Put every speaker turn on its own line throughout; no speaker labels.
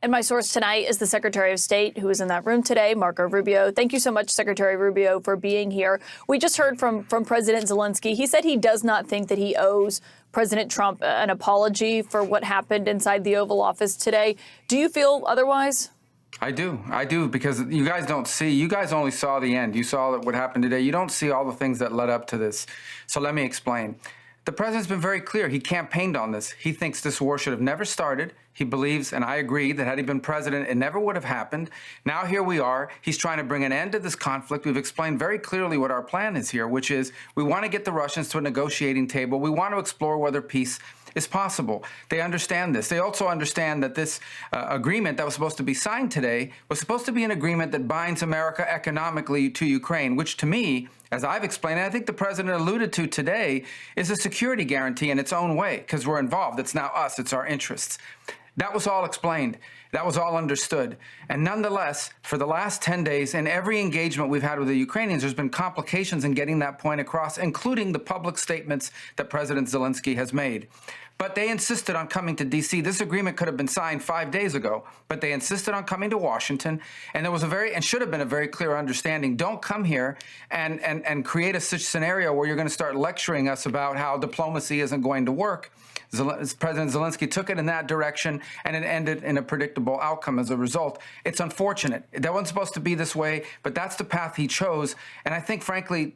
And my source tonight is the Secretary of State, who is in that room today, Marco Rubio. Thank you so much, Secretary Rubio, for being here. We just heard from President Zelensky. He said he does not think that he owes President Trump an apology for what happened inside the Oval Office today. Do you feel otherwise?
I do, because you guys don't see, you guys only saw the end. You saw what happened today. You don't see all the things that led up to this. So let me explain. The president's been very clear. He campaigned on this. He thinks this war should have never started. He believes, and I agree, that had he been president, it never would have happened. Now here we are. He's trying to bring an end to this conflict. We've explained very clearly what our plan is here, which is we want to get the Russians to a negotiating table. We want to explore whether peace is possible. They understand this. They also understand that this agreement that was supposed to be signed today was supposed to be an agreement that binds America economically to Ukraine, which to me, as I've explained, and I think the president alluded to today, is a security guarantee in its own way, because we're involved. It's now us. It's our interests. That was all explained. That was all understood. And nonetheless, for the last 10 days, in every engagement we've had with the Ukrainians, there's been complications in getting that point across, including the public statements that President Zelensky has made. But they insisted on coming to D.C. This agreement could have been signed 5 days ago, but they insisted on coming to Washington. And there was and should have been a very clear understanding. Don't come here and create a such scenario where you're going to start lecturing us about how diplomacy isn't going to work. President Zelensky took it in that direction, and it ended in a predictable outcome as a result. It's unfortunate. That wasn't supposed to be this way, but that's the path he chose. And I think, frankly,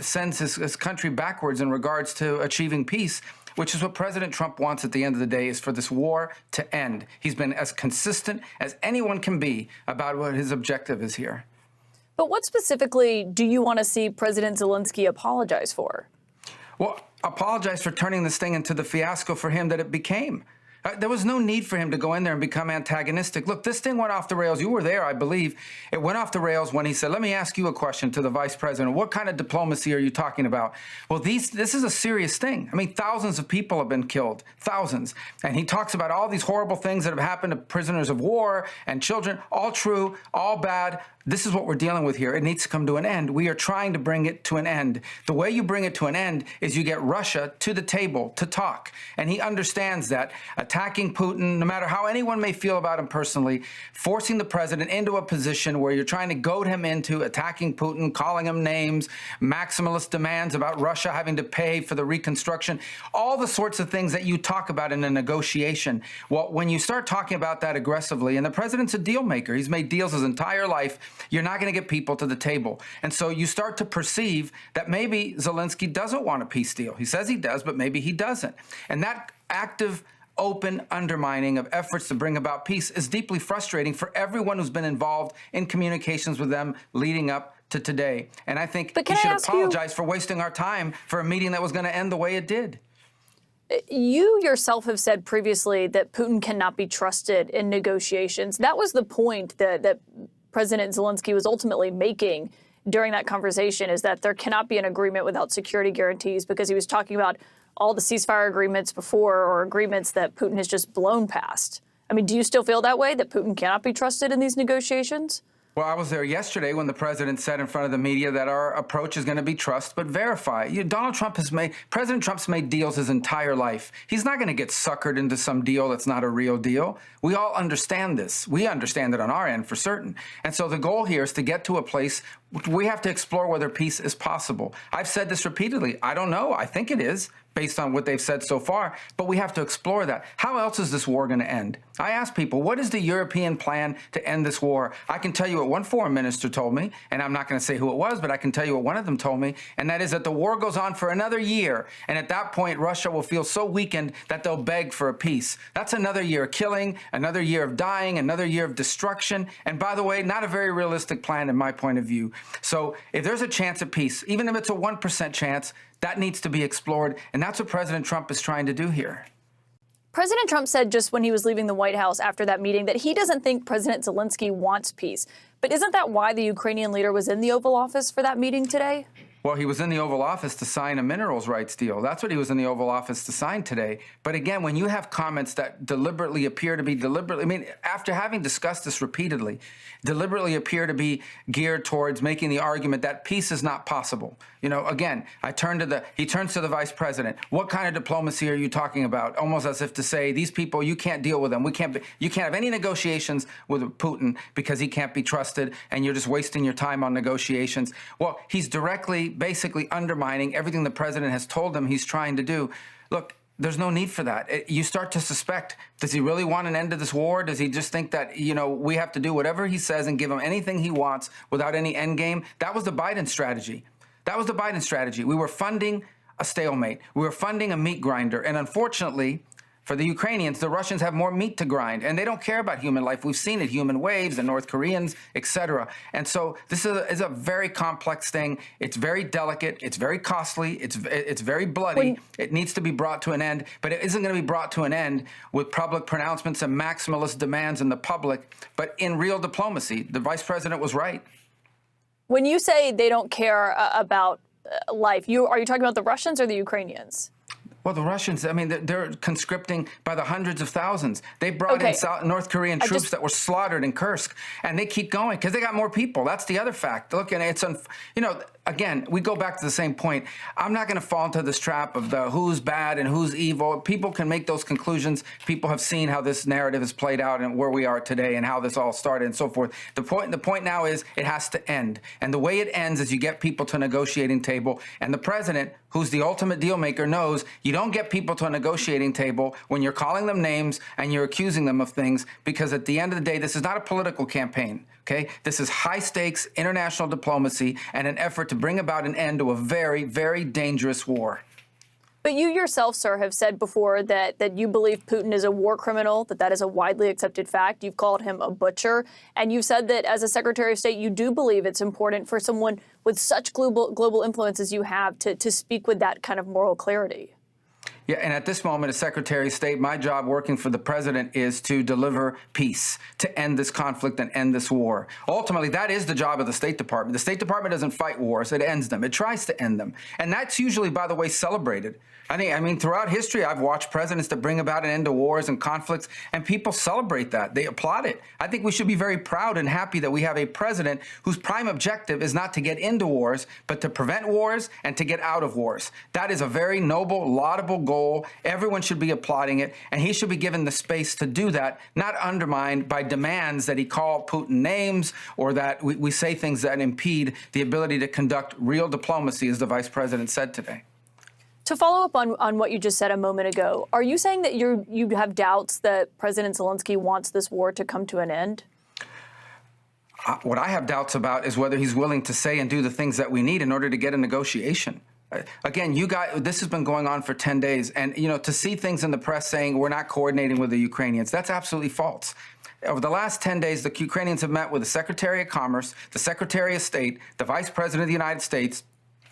sends his country backwards in regards to achieving peace, which is what President Trump wants at the end of the day, is for this war to end. He's been as consistent as anyone can be about what his objective is here.
But what specifically do you want to see President Zelensky apologize for?
Well, apologize for turning this thing into the fiasco for him that it became. There was no need for him to go in there and become antagonistic. Look, this thing went off the rails. You were there, I believe. It went off the rails when he said, let me ask you a question to the vice president. What kind of diplomacy are you talking about? Well, this is a serious thing. I mean, thousands of people have been killed, thousands. And he talks about all these horrible things that have happened to prisoners of war and children, all true, all bad. This is what we're dealing with here. It needs to come to an end. We are trying to bring it to an end. The way you bring it to an end is you get Russia to the table to talk. And he understands that attacking Putin, no matter how anyone may feel about him personally, forcing the president into a position where you're trying to goad him into attacking Putin, calling him names, maximalist demands about Russia having to pay for the reconstruction, all the sorts of things that you talk about in a negotiation. Well, when you start talking about that aggressively, and the president's a deal maker, he's made deals his entire life, you're not going to get people to the table. And so you start to perceive that maybe Zelensky doesn't want a peace deal. He says he does, but maybe he doesn't. And that active, open undermining of efforts to bring about peace is deeply frustrating for everyone who's been involved in communications with them leading up to today. And I think he should apologize for wasting our time for a meeting that was going to end the way it did.
You yourself have said previously that Putin cannot be trusted in negotiations. That was the point that President Zelensky was ultimately making during that conversation, is that there cannot be an agreement without security guarantees, because he was talking about all the ceasefire agreements before, or agreements that Putin has just blown past. I mean, do you still feel that way, that Putin cannot be trusted in these negotiations?
Well, I was there yesterday when the president said in front of the media that our approach is going to be trust but verify. President Trump's made deals his entire life. He's not going to get suckered into some deal that's not a real deal. We all understand this. We understand it on our end for certain. And so the goal here is to get to a place we have to explore whether peace is possible. I've said this repeatedly. I don't know. I think it is, based on what they've said so far, but we have to explore that. How else is this war going to end? I ask people, what is the European plan to end this war? I can tell you what one foreign minister told me, and I'm not going to say who it was, but I can tell you what one of them told me, and that is that the war goes on for another year, and at that point, Russia will feel so weakened that they'll beg for a peace. That's another year of killing, another year of dying, another year of destruction, and by the way, not a very realistic plan in my point of view. So if there's a chance at peace, even if it's a 1% chance, that needs to be explored, and that's what President Trump is trying to do here.
President Trump said just when he was leaving the White House after that meeting that he doesn't think President Zelensky wants peace. But isn't that why the Ukrainian leader was in the Oval Office for that meeting today?
Well, he was in the Oval Office to sign a minerals rights deal. That's what he was in the Oval Office to sign today. But again, when you have comments that deliberately appear to be after having discussed this repeatedly, deliberately appear to be geared towards making the argument that peace is not possible. Again, he turns to the vice president. What kind of diplomacy are you talking about? Almost as if to say, these people, you can't deal with them. You can't have any negotiations with Putin because he can't be trusted, and you're just wasting your time on negotiations. Well, he's directly, basically undermining everything the president has told him he's trying to do. Look, there's no need for that. You start to suspect, does he really want an end to this war? Does he just think that, we have to do whatever he says and give him anything he wants without any end game? That was the Biden strategy. We were funding a stalemate. We were funding a meat grinder. And unfortunately, for the Ukrainians, the Russians have more meat to grind, and they don't care about human life. We've seen it, human waves, the North Koreans, etc. And so this is a very complex thing. It's very delicate. It's very costly. It's very bloody. It needs to be brought to an end, but it isn't going to be brought to an end with public pronouncements and maximalist demands in the public, but in real diplomacy. The vice president was right.
When you say they don't care about life, are you talking about the Russians or the Ukrainians?
Well, the Russians, they're conscripting by the hundreds of thousands. They brought in North Korean troops that were slaughtered in Kursk, and they keep going because they got more people. That's the other fact. Look, and it's, again, we go back to the same point. I'm not going to fall into this trap of the who's bad and who's evil. People can make those conclusions. People have seen how this narrative has played out and where we are today and how this all started and so forth. The point now is it has to end. And the way it ends is you get people to a negotiating table, and the president, who's the ultimate deal maker, knows you don't get people to a negotiating table when you're calling them names and you're accusing them of things, because at the end of the day, this is not a political campaign, okay? This is high-stakes international diplomacy and an effort to bring about an end to a very, very dangerous war.
But you yourself, sir, have said before that you believe Putin is a war criminal, that is a widely accepted fact. You've called him a butcher. And you've said that as a Secretary of State, you do believe it's important for someone with such global influence as you have to speak with that kind of moral clarity.
Yeah, and at this moment, as Secretary of State, my job working for the president is to deliver peace, to end this conflict and end this war. Ultimately, that is the job of the State Department. The State Department doesn't fight wars, it ends them. It tries to end them. And that's usually, by the way, celebrated. Throughout history, I've watched presidents that bring about an end to wars and conflicts, and people celebrate that. They applaud it. I think we should be very proud and happy that we have a president whose prime objective is not to get into wars, but to prevent wars and to get out of wars. That is a very noble, laudable goal. Everyone should be applauding it, and he should be given the space to do that, not undermined by demands that he call Putin names or that we say things that impede the ability to conduct real diplomacy, as the vice president said today.
To follow up on what you just said a moment ago, are you saying that you have doubts that President Zelensky wants this war to come to an end?
What I have doubts about is whether he's willing to say and do the things that we need in order to get a negotiation. Again, you guys, this has been going on for 10 days. And, to see things in the press saying we're not coordinating with the Ukrainians, that's absolutely false. Over the last 10 days, the Ukrainians have met with the Secretary of Commerce, the Secretary of State, the Vice President of the United States,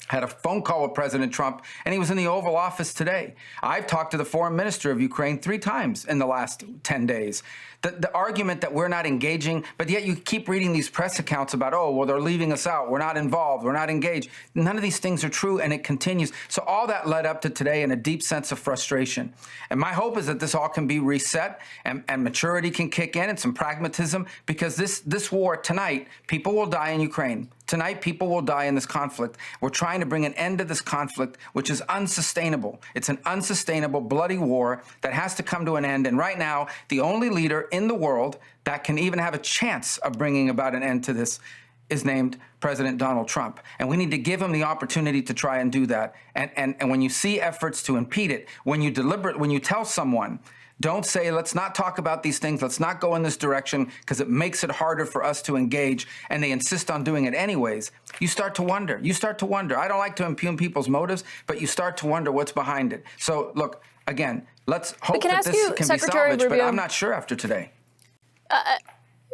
had a phone call with President Trump, and he was in the Oval Office today. I've talked to the foreign minister of Ukraine 3 times in the last 10 days. The argument that we're not engaging, but yet you keep reading these press accounts about, oh, well, they're leaving us out. We're not involved. We're not engaged. None of these things are true, and it continues. So all that led up to today in a deep sense of frustration. And my hope is that this all can be reset and maturity can kick in and some pragmatism, because this war tonight, people will die in Ukraine. Tonight, people will die in this conflict. We're trying to bring an end to this conflict, which is unsustainable. It's an unsustainable, bloody war that has to come to an end. And right now, the only leader in the world that can even have a chance of bringing about an end to this is named President Donald Trump. And we need to give him the opportunity to try and do that. And when you see efforts to impede it, when you tell someone, don't say, let's not talk about these things, let's not go in this direction because it makes it harder for us to engage, and they insist on doing it anyways, you start to wonder. I don't like to impugn people's motives, but you start to wonder what's behind it. So look, again, let's hope that this can be salvaged, but I'm not sure after today.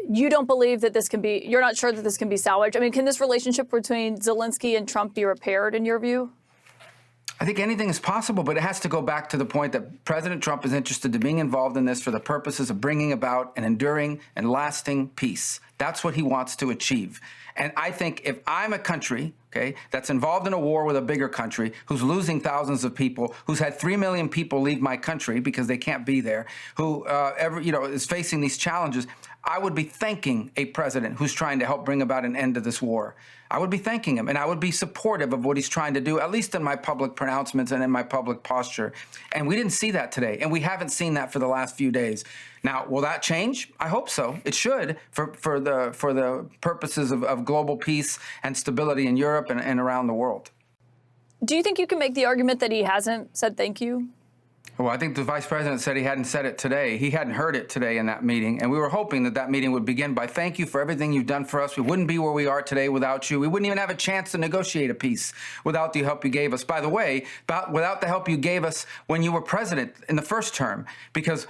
You don't believe that you're not sure that this can be salvaged? Can this relationship between Zelensky and Trump be repaired in your view?
I think anything is possible, but it has to go back to the point that President Trump is interested in being involved in this for the purposes of bringing about an enduring and lasting peace. That's what he wants to achieve. And I think if I'm a country okay, that's involved in a war with a bigger country, who's losing thousands of people, who's had 3 million people leave my country because they can't be there, who is facing these challenges, I would be thanking a president who's trying to help bring about an end to this war. I would be thanking him, and I would be supportive of what he's trying to do, at least in my public pronouncements and in my public posture. And we didn't see that today, and we haven't seen that for the last few days. Now, will that change? I hope so. It should, for the purposes of global peace and stability in Europe and around the world.
Do you think you can make the argument that he hasn't said thank you?
Well, I think the vice president said he hadn't said it today. He hadn't heard it today in that meeting. And we were hoping that that meeting would begin by thank you for everything you've done for us. We wouldn't be where we are today without you. We wouldn't even have a chance to negotiate a peace without the help you gave us. By the way, without the help you gave us when you were president in the first term, because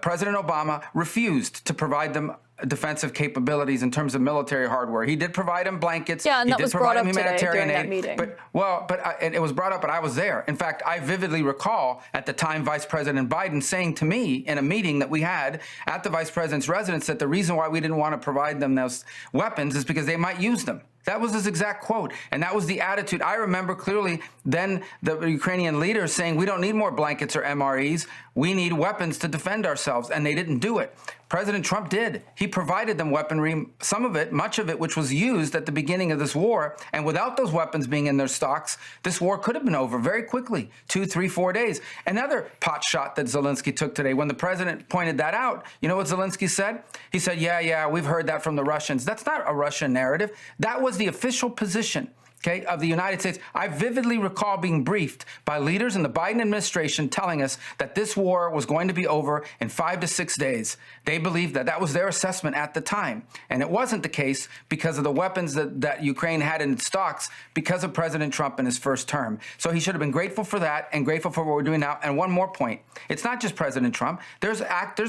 President Obama refused to provide them defensive capabilities in terms of military hardware. He did provide them blankets.
Yeah, and
he
that
did
was
provide
brought up
them
today
humanitarian
during
aid.
that meeting.
And it was brought up, but I was there. In fact, I vividly recall at the time Vice President Biden saying to me in a meeting that we had at the vice president's residence that the reason why we didn't want to provide them those weapons is because they might use them. That was his exact quote. And that was the attitude. I remember clearly then the Ukrainian leaders saying, we don't need more blankets or MREs. We need weapons to defend ourselves. And they didn't do it. President Trump did. He provided them weaponry, some of it, much of it, which was used at the beginning of this war. And without those weapons being in their stocks, this war could have been over very quickly, 2, 3, 4 days. Another pot shot that Zelensky took today, when the president pointed that out, you know what Zelensky said? He said, yeah, we've heard that from the Russians. That's not a Russian narrative. That was the official position, okay, of the United States. I vividly recall being briefed by leaders in the Biden administration telling us that this war was going to be over in 5 to 6 days. They believed that that was their assessment at the time. And it wasn't the case because of the weapons that Ukraine had in its stocks because of President Trump in his first term. So he should have been grateful for that and grateful for what we're doing now. And one more point. It's not just President Trump. There's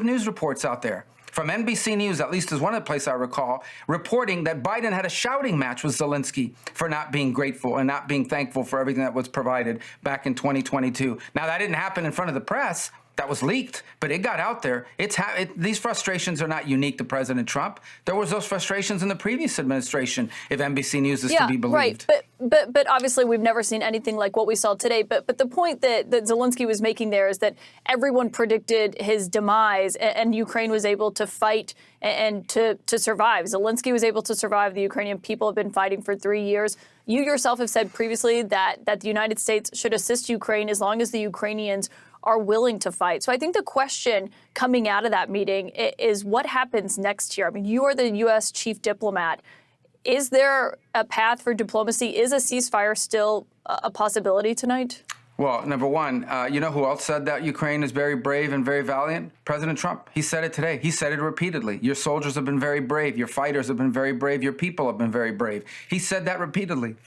news reports out there from NBC News, at least is one of the places I recall, reporting that Biden had a shouting match with Zelensky for not being grateful and not being thankful for everything that was provided back in 2022. Now, that didn't happen in front of the press. That was leaked, but it got out there. These frustrations are not unique to President Trump. There was those frustrations in the previous administration, if NBC News is to be believed.
Right. But obviously we've never seen anything like what we saw today. But the point that Zelensky was making there is that everyone predicted his demise, and Ukraine was able to fight and to survive. Zelensky was able to survive. The Ukrainian people have been fighting for 3 years. You yourself have said previously that the United States should assist Ukraine as long as the Ukrainians are willing to fight. So I think the question coming out of that meeting is what happens next year? I mean, you are the U.S. chief diplomat. Is there a path for diplomacy? Is a ceasefire still a possibility tonight?
Well, number one, you know who else said that Ukraine is very brave and very valiant? President Trump. He said it today. He said it repeatedly. Your soldiers have been very brave. Your fighters have been very brave. Your people have been very brave. He said that repeatedly.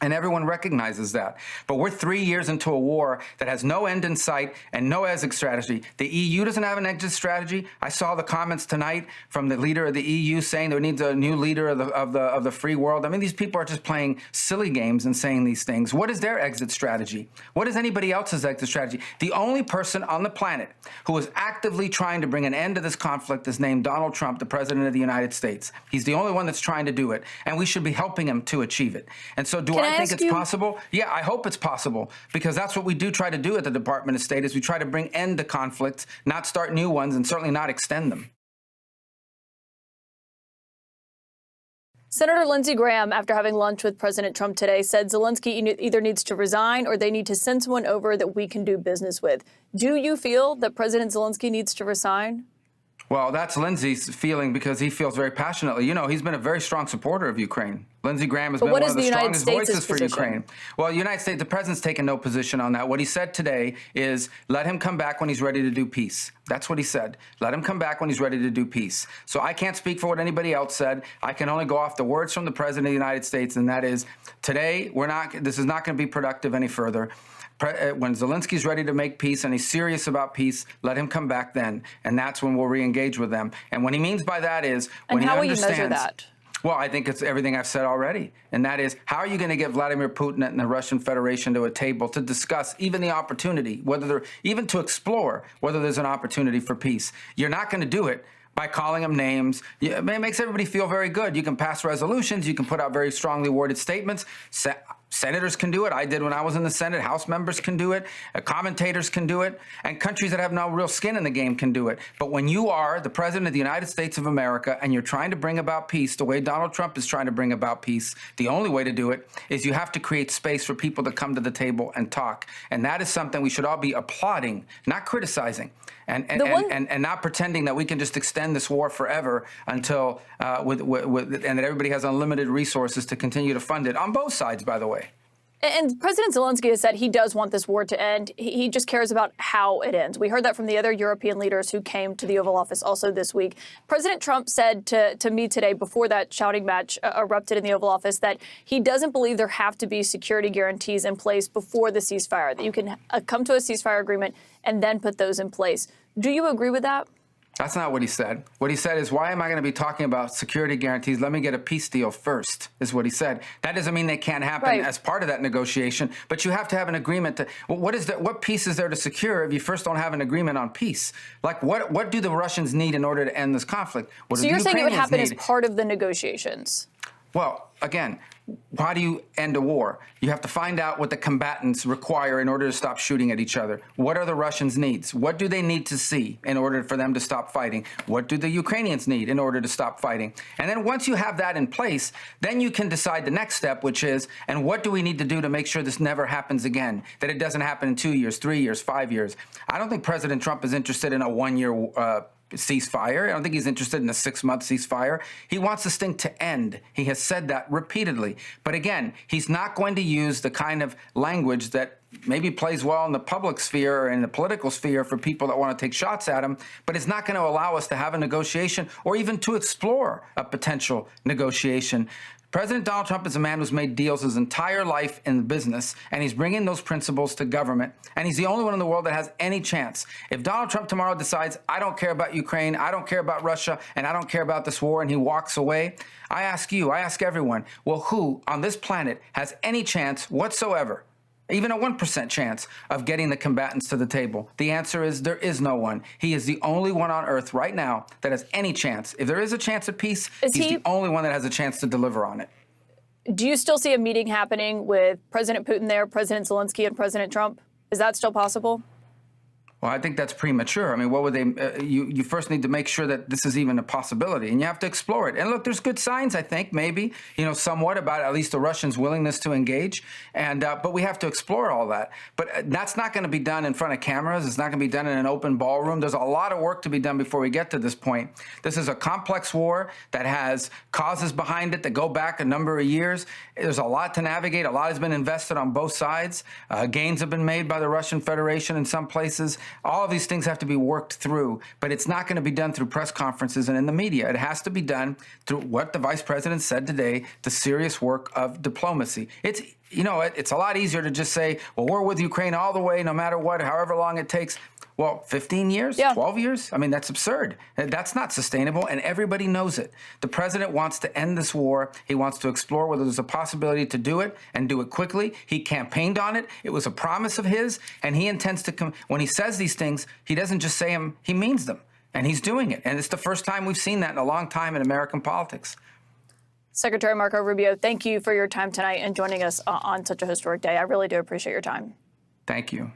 And everyone recognizes that. But we're 3 years into a war that has no end in sight and no exit strategy. The EU doesn't have an exit strategy. I saw the comments tonight from the leader of the EU saying there needs a new leader of the free world. I mean, these people are just playing silly games and saying these things. What is their exit strategy? What is anybody else's exit strategy? The only person on the planet who is actively trying to bring an end to this conflict is named Donald Trump, the president of the United States. He's the only one that's trying to do it, and we should be helping him to achieve it. And so I think it's possible? Yeah, I hope it's possible, because that's what we do try to do at the Department of State, is we try to bring end to conflicts, not start new ones, and certainly not extend them.
Senator Lindsey Graham, after having lunch with President Trump today, said Zelensky either needs to resign or they need to send someone over that we can do business with. Do you feel that President Zelensky needs to resign?
Well, that's Lindsey's feeling because he feels very passionately. You know, he's been a very strong supporter of Ukraine. Lindsey Graham has been one of the strongest voices for Ukraine. Well, the United States, the president's taken no position on that. What he said today is let him come back when he's ready to do peace. That's what he said. Let him come back when he's ready to do peace. So I can't speak for what anybody else said. I can only go off the words from the president of the United States, and that is today this is not going to be productive any further. When Zelensky's ready to make peace and he's serious about peace, let him come back then. And that's when we'll re-engage with them. And what he means by that is when he understands. And how will you measure that? Well, I think it's everything I've said already. And that is, how are you going to get Vladimir Putin and the Russian Federation to a table to discuss even the opportunity, even to explore whether there's an opportunity for peace? You're not going to do it by calling them names. It makes everybody feel very good. You can pass resolutions. You can put out very strongly worded statements. Senators can do it. I did when I was in the Senate. House members can do it. Commentators can do it. And countries that have no real skin in the game can do it. But when you are the president of the United States of America and you're trying to bring about peace the way Donald Trump is trying to bring about peace, the only way to do it is you have to create space for people to come to the table and talk. And that is something we should all be applauding, not criticizing. And not pretending that we can just extend this war forever until and that everybody has unlimited resources to continue to fund it on both sides, by the way.
And President Zelensky has said he does want this war to end. He just cares about how it ends. We heard that from the other European leaders who came to the Oval Office also this week. President Trump said to me today, before that shouting match erupted in the Oval Office, that he doesn't believe there have to be security guarantees in place before the ceasefire, that you can come to a ceasefire agreement and then put those in place. Do you agree with that?
That's not what he said. What he said is, why am I going to be talking about security guarantees? Let me get a peace deal first, is what he said. That doesn't mean they can't happen as part of that negotiation, but you have to have an agreement to, what peace is there to secure if you first don't have an agreement on peace? Like, what do the Russians need in order to end this conflict? What
so
do
you're saying it would happen
need?
as part of the negotiations?
Well, again, how do you end a war? You have to find out what the combatants require in order to stop shooting at each other. What are the Russians' needs? What do they need to see in order for them to stop fighting? What do the Ukrainians need in order to stop fighting? And then once you have that in place, then you can decide the next step, which is, and what do we need to do to make sure this never happens again, that it doesn't happen in 2 years, 3 years, 5 years. I don't think President Trump is interested in a one-year ceasefire. I don't think he's interested in a 6-month ceasefire. He wants this thing to end. He has said that repeatedly. But again, he's not going to use the kind of language that maybe plays well in the public sphere or in the political sphere for people that want to take shots at him, but it's not going to allow us to have a negotiation or even to explore a potential negotiation. President Donald Trump is a man who's made deals his entire life in business, and he's bringing those principles to government, and he's the only one in the world that has any chance. If Donald Trump tomorrow decides, I don't care about Ukraine, I don't care about Russia, and I don't care about this war, and he walks away, I ask you, I ask everyone, well, who on this planet has any chance whatsoever, even a 1% chance of getting the combatants to the table? The answer is there is no one. He is the only one on earth right now that has any chance. If there is a chance of peace, he's the only one that has a chance to deliver on it.
Do you still see a meeting happening with President Putin there, President Zelensky, and President Trump? Is that still possible?
Well, I think that's premature. I mean, what would they? You first need to make sure that this is even a possibility, and you have to explore it. And look, there's good signs, I think, maybe, somewhat about at least the Russians' willingness to engage. And but we have to explore all that. But that's not going to be done in front of cameras. It's not going to be done in an open ballroom. There's a lot of work to be done before we get to this point. This is a complex war that has causes behind it that go back a number of years. There's a lot to navigate. A lot has been invested on both sides. Gains have been made by the Russian Federation in some places. All of these things have to be worked through, but it's not going to be done through press conferences and in the media. It has to be done through what the vice president said today, the serious work of diplomacy. It's a lot easier to just say, well, we're with Ukraine all the way, no matter what, however long it takes. Well, 15 years, 12 years? I mean, that's absurd. That's not sustainable, and everybody knows it. The president wants to end this war. He wants to explore whether there's a possibility to do it and do it quickly. He campaigned on it. It was a promise of his, and he intends to when he says these things, he doesn't just say them, he means them, and he's doing it. And it's the first time we've seen that in a long time in American politics.
Secretary Marco Rubio, thank you for your time tonight and joining us on such a historic day. I really do appreciate your time.
Thank you.